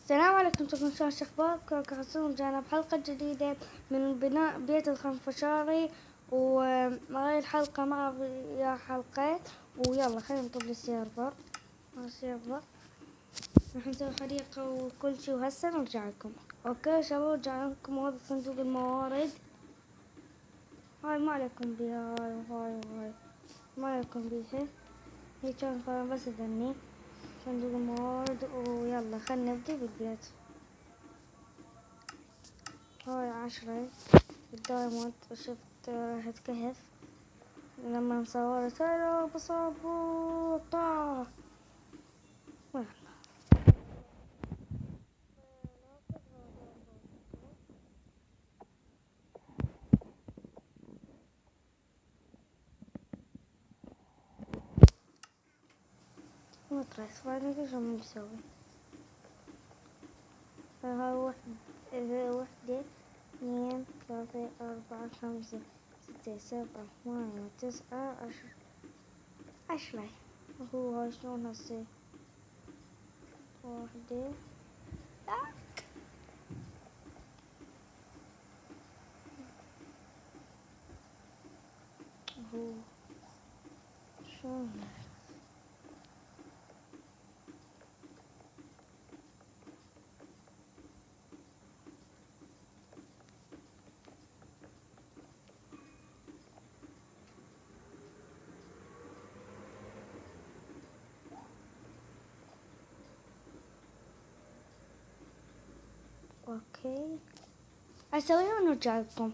السلام عليكم، شلون اخباركم؟ كرسون رجعنا بحلقة جديدة من بناء بيت الخنفشاري، وهاي الحلقة مع يا حلقات. ويلا خلينا نطب السيرفر. راح نسوي حريقة وكل شي، وهسه نرجع لكم. اوكي شباب، رجعنا لكم. وهذا صندوق الموارد. هاي ما عليكم بيها، هاي ما عليكم بيها. هي كان بس ذني صندوق الموارد. ويلا خلينا نبدي بالبيت. هاي 10 الدايموند. شفت راحة كهف لما صورت انا بصابوطة. مطرس بعدين شو بنسوي؟ هاي وحدة 2 3 4 5 6 7 8 9 10. هو هاي شلون هسه؟ وحدة هو شلون؟ اوكي اسويها ونرجع لكم.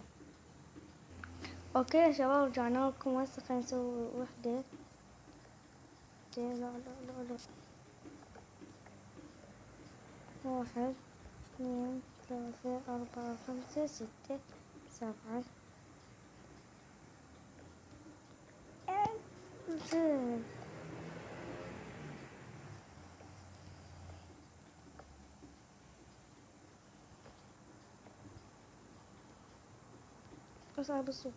اوكي يا شباب، رجعنا لكم. هسه خلينا نسوي وحدة. لا 1 2 3 4 5 6 7 زين. أصعب الصوت.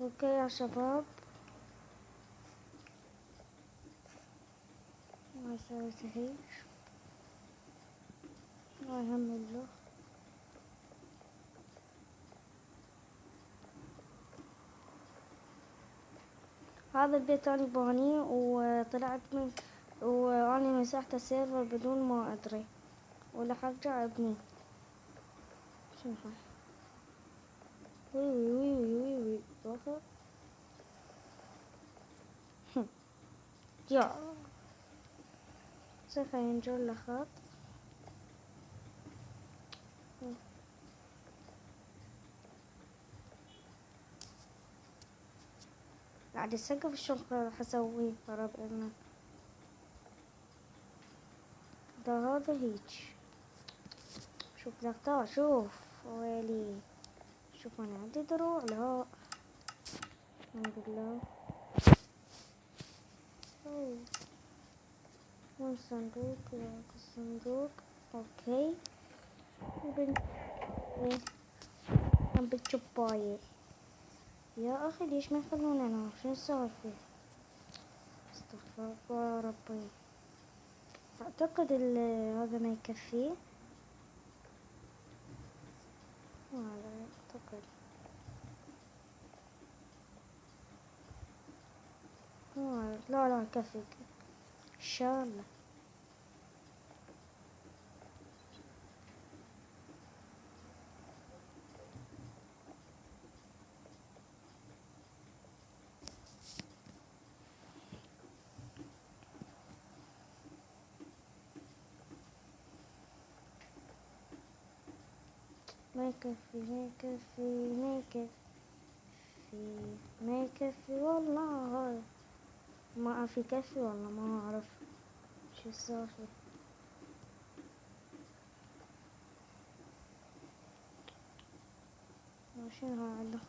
اوكي يا شباب، ما سويتهاش. ما يهم له. هذا البيت أنا بانيه وطلعت من، وأنا مسحت السيرفر بدون ما أدري، ولا حرجع أبنيه. شوف وي وقف. يا سوف ينجر لخط. بعد السقف شلون راح أسويه؟ ترى بإنه ده هذا هيج. شوف دكتور، شوف ويلي. شوف أنا عندي دروع. لا الحمد لله. وين الصندوق؟ الصندوق. اوكي. بالجباية. يا اخي ليش ما يخلونا نار؟ شو السالفة؟ استغفر الله ربي. اعتقد هذا ما يكفي. هذا اعتقد. لا يكفي ان شاء الله. ما يكفي والله. ما في كفي والله، ما اعرف شو السالفة. شنو هاي؟ عندنا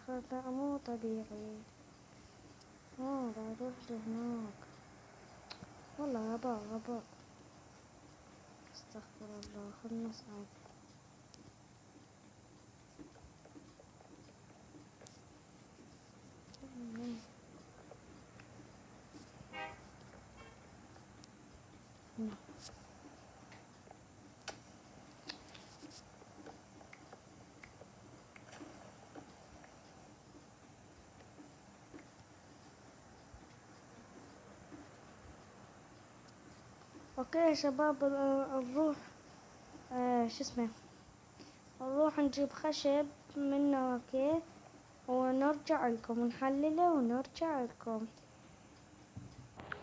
خطأ مو طبيعي. بعد روح لهناك. والله غباء غباء. استغفر الله. خلنا نصعد. اوكي يا شباب، نروح شو اسمه، نروح نجيب خشب منه. اوكي، ونرجع لكم نحلله ونرجع لكم.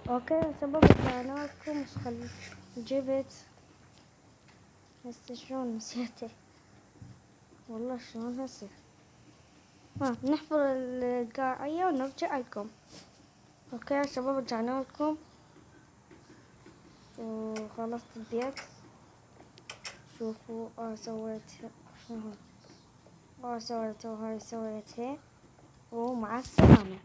اوكي يا شباب، رجعنا لكم. جبت هسه شلون نسيته، والله شلون هسه. نحفر القاعية ونرجع لكم. اوكي يا شباب، رجعنا لكم وخلصت البيت. شوفوا سويت شنو، سويت وهاي سويتها. ومع السلامة.